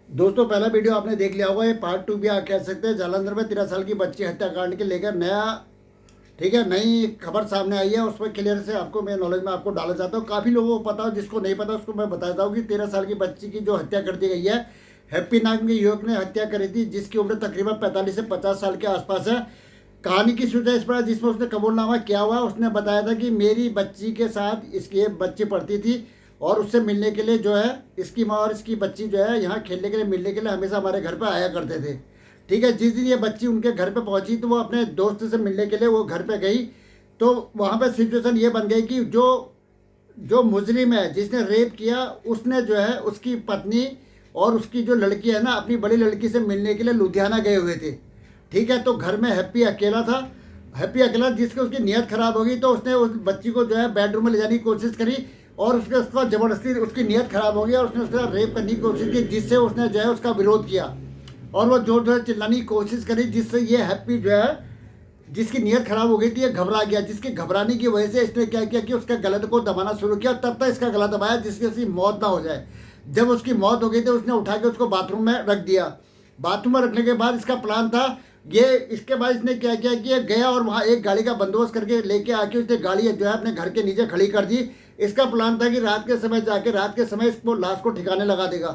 दोस्तों पहला वीडियो आपने देख लिया होगा, ये पार्ट 2 भी आप कह सकते हैं। जालंधर में 13 साल की बच्ची हत्याकांड के लेकर नया ठीक है नई खबर सामने आई है। उसमें क्लियर से आपको मैं नॉलेज में आपको डालना चाहता हूँ। काफ़ी लोगों को पता हो, जिसको नहीं पता उसको मैं बताता हूँ कि 13 साल की बच्ची की जो हत्या कर दी गई है, हैप्पी नाम के युवक ने हत्या करी थी, जिसकी उम्र तकरीबन 45 से 50 साल के आसपास है। कहानी की सूचना इस पर जिसमें उसने कबूलनामा किया हुआ, उसने बताया था कि मेरी बच्ची के साथ इसकी बच्ची पढ़ती थी और उससे मिलने के लिए जो है इसकी माँ और इसकी बच्ची जो है यहाँ खेलने के लिए मिलने के लिए हमेशा हमारे घर पर आया करते थे। ठीक है, जिस दिन ये बच्ची उनके घर पे पहुंची तो वो अपने दोस्त से मिलने के लिए वो घर पे गई। तो वहाँ पे सिचुएशन ये बन गई कि जो जो मुजरिम है जिसने रेप किया, उसने जो है उसकी पत्नी और उसकी जो लड़की है ना, अपनी बड़ी लड़की से मिलने के लिए लुधियाना गए हुए थे। ठीक है, तो घर में हैप्पी अकेला था। हैप्पी अकेला जिसकी उसकी नीयत खराब हो गई, तो उसने उस बच्ची को जो है बेडरूम में ले जाने की कोशिश करी और उसका ज़बरदस्ती उसकी नीयत खराब हो गई और उसने उसका रेप करने की कोशिश की, जिससे उसने जो है उसका विरोध किया और वो जोर जोर चिल्लाने की कोशिश करी, जिससे ये हैप्पी जो है जिसकी नीयत खराब हो गई थी, ये घबरा गया। जिसके घबराने की वजह से इसने क्या किया कि उसके गलत को दबाना शुरू किया। तब तक इसका गला दबाया जिससे उसकी मौत ना हो जाए। जब उसकी मौत हो गई थी, उसने उठा के उसको बाथरूम में रख दिया। बाथरूम में रखने के बाद इसका प्लान था ये, इसके बाद इसने क्या किया कि ये गया और वहाँ एक गाड़ी का बंदोबस्त करके लेके आके उसने गाड़ी जो है अपने घर के नीचे खड़ी कर दी। इसका प्लान था कि रात के समय जाके रात के समय इसको लाश को ठिकाने लगा देगा।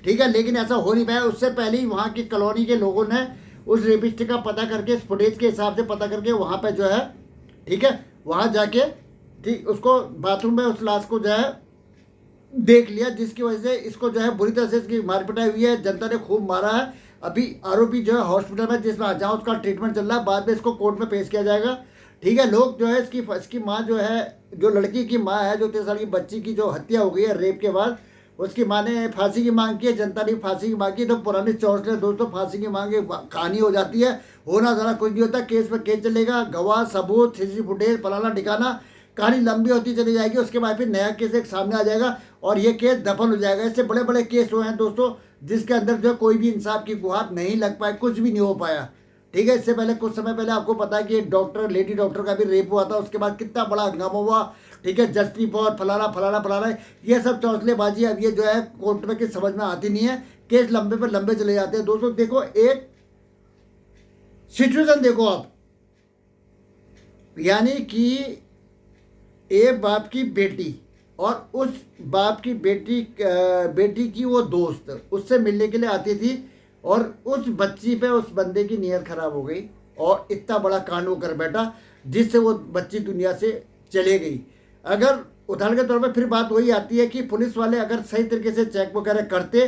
ठीक है, लेकिन ऐसा हो नहीं पाया। उससे पहले ही वहाँ की कॉलोनी के लोगों ने उस रेपिस्ट का पता करके, इस फुटेज के हिसाब से पता करके वहाँ पे जो है ठीक है वहाँ जाके ठीक उसको बाथरूम में उस लाश को जो है देख लिया, जिसकी वजह से इसको जो है बुरी तरह से इसकी मार पिटाई हुई है। जनता ने खूब मारा है। अभी आरोपी जो है हॉस्पिटल में जिसमें जहाँ उसका ट्रीटमेंट चल रहा है, बाद में इसको कोर्ट में पेश किया जाएगा। ठीक है, लोग जो है इसकी माँ जो है, जो लड़की की माँ है, जो 13 साल की बच्ची की जो हत्या हो गई है रेप के बाद, उसकी माँ ने फांसी की मांग की है। जनता ने फांसी की मांग की। तो पुराने चौंसले दोस्तों, फांसी की मांग कहानी हो जाती है, होना ज़रा कुछ नहीं होता। केस पे केस चलेगा, गवाह सबूत सीसी फुटेज फलाना ठिकाना, कहानी लंबी होती चली जाएगी। उसके बाद फिर नया केस एक सामने आ जाएगा और ये केस दफन हो जाएगा। इससे बड़े बड़े केस हुए हैं दोस्तों, जिसके अंदर जो कोई भी इंसाफ की गुहार नहीं लग पाए, कुछ भी नहीं हो पाया। ठीक है, इससे पहले कुछ समय पहले आपको पता है कि डॉक्टर, लेडी डॉक्टर का भी रेप हुआ था। उसके बाद कितना बड़ा हंगामा हुआ। ठीक है, जस्टिस फॉर फलाना फलाना फलाना, ये सब चौंसलेबाजी अब ये जो है कोर्ट में किस समझ में आती नहीं है। केस लंबे पर लंबे चले जाते हैं। दोस्तों देखो, एक सिचुएशन देखो आप, यानी कि एक बाप की बेटी और उस बाप की बेटी की वो दोस्त उससे मिलने के लिए आती थी और उस बच्ची पे उस बंदे की नीयत खराब हो गई और इतना बड़ा कांड वो कर बैठा, जिससे वो बच्ची दुनिया से चले गई। अगर उदाहरण के तौर पे फिर बात वही आती है कि पुलिस वाले अगर सही तरीके से चेक वगैरह करते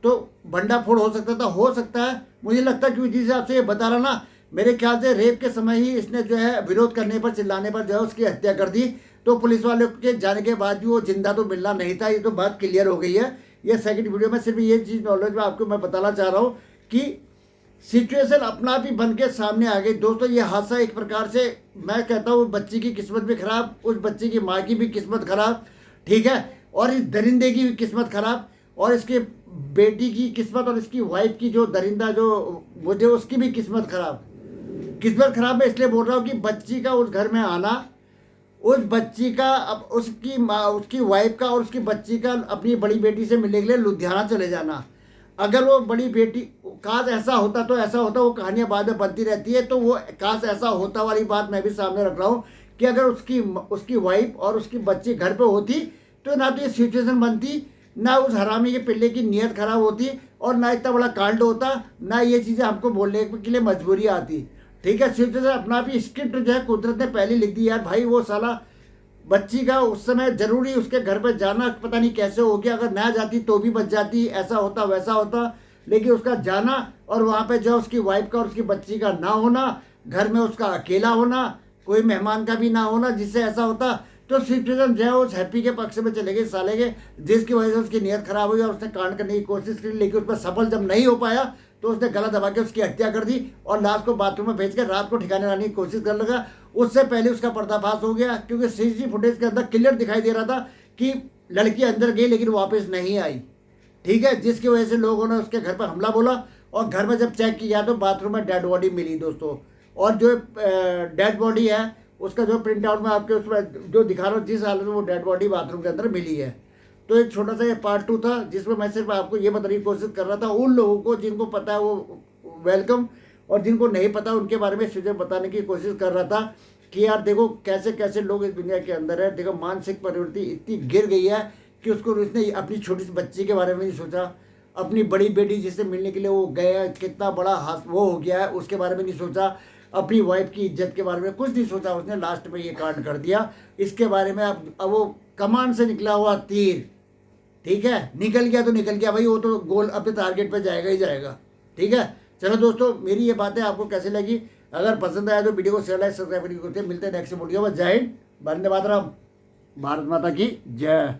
तो भंडाफोड़ हो सकता था, हो सकता है। मुझे लगता है कि जिस हिसाब से ये बता रहा ना, मेरे ख्याल से रेप के समय ही इसने जो है विरोध करने पर, चिल्लाने पर जो है उसकी हत्या कर दी। तो पुलिस वालों के जाने के बाद भी वो जिंदा तो मिलना नहीं था। ये तो बात क्लियर हो गई है। ये सेकंड वीडियो में सिर्फ ये चीज़ नॉलेज में आपको मैं बताना चाह रहा हूँ कि सिचुएशन अपना आप ही बन के सामने आ गई। दोस्तों ये हादसा एक प्रकार से, मैं कहता हूँ बच्ची की किस्मत भी खराब, उस बच्ची की माँ की भी किस्मत खराब। ठीक है, और इस दरिंदे की भी किस्मत खराब, और इसके बेटी की किस्मत और इसकी वाइफ की जो दरिंदा जो मुझे, उसकी भी किस्मत खराब। किस्मत खराब मैं इसलिए बोल रहा हूँ कि बच्ची का उस घर में आना, उस बच्ची का अब उसकी माँ, उसकी वाइफ का और उसकी बच्ची का अपनी बड़ी बेटी से मिलने के लिए लुधियाना चले जाना। अगर वो बड़ी बेटी, काश ऐसा होता तो ऐसा होता, वो कहानियाँ बाद में बनती रहती है, तो वो काश ऐसा होता वाली बात मैं भी सामने रख रहा हूँ कि अगर उसकी उसकी वाइफ और उसकी बच्ची घर पे होती तो ना तो ये सिचुएशन बनती, ना उस हरामी के पिल्ले की नीयत खराब होती, और ना इतना बड़ा कांड होता, ना ये चीज़ें हमको बोलने के लिए मजबूरी आती। ठीक है, सिचुएशन अपना भी स्क्रिप्ट जो है कुदरत ने पहले लिख दी। यार भाई, वो साला बच्ची का उस समय जरूरी उसके घर पर जाना पता नहीं कैसे हो गया। अगर ना जाती तो भी बच जाती, ऐसा होता वैसा होता, लेकिन उसका जाना और वहाँ पे जो उसकी वाइफ का और उसकी बच्ची का ना होना, घर में उसका अकेला होना, कोई मेहमान का भी ना होना, जिससे ऐसा होता, तो सिचुएशन जो है उस हैप्पी के पक्ष में चले गए साले के, जिसकी वजह से उसकी नीयत खराब हुई और उसने कांड करने की कोशिश की, लेकिन उस पर सफल जब नहीं हो पाया तो उसने गला दबा के उसकी हत्या कर दी और लाश को बाथरूम में भेज कर रात को ठिकाने लाने की कोशिश कर लगा। उससे पहले उसका पर्दाफाश हो गया, क्योंकि सीसीटीवी फुटेज के अंदर क्लियर दिखाई दे रहा था कि लड़की अंदर गई लेकिन वापस नहीं आई। ठीक है, जिसकी वजह से लोगों ने उसके घर पर हमला बोला और घर में जब चेक किया तो बाथरूम में डेड बॉडी मिली दोस्तों। और जो डेड बॉडी है उसका जो प्रिंट आउट में आपके उसमें जो दिखा रहा हूँ, जिस हालत में वो डेड बॉडी बाथरूम के अंदर मिली है। तो एक छोटा सा ये पार्ट 2 था, जिसमें मैं सिर्फ आपको ये बताने की कोशिश कर रहा था। उन लोगों को जिनको पता है वो वेलकम, और जिनको नहीं पता उनके बारे में चीज़ें बताने की कोशिश कर रहा था कि यार देखो कैसे कैसे लोग इस दुनिया के अंदर है। देखो मानसिक प्रवृत्ति इतनी गिर गई है कि उसने अपनी छोटी सी बच्ची के बारे में नहीं सोचा, अपनी बड़ी बेटी जिससे मिलने के लिए वो गया, कितना बड़ा वो हो गया है उसके बारे में नहीं सोचा, अपनी वाइफ की इज्जत के बारे में कुछ नहीं सोचा। उसने लास्ट में ये कांड कर दिया। इसके बारे में अब वो कमान से निकला हुआ तीर, ठीक है, निकल गया तो निकल गया भाई, वो तो गोल अपने टारगेट पे जाएगा ही जाएगा। ठीक है, चलो दोस्तों, मेरी ये बातें आपको कैसे लगी? अगर पसंद आया तो वीडियो को शेयर लाइक सब्सक्राइब करते। मिलते हैं नेक्स्ट वीडियो में। जय हिंद, वंदे मातरम, भारत माता की जय।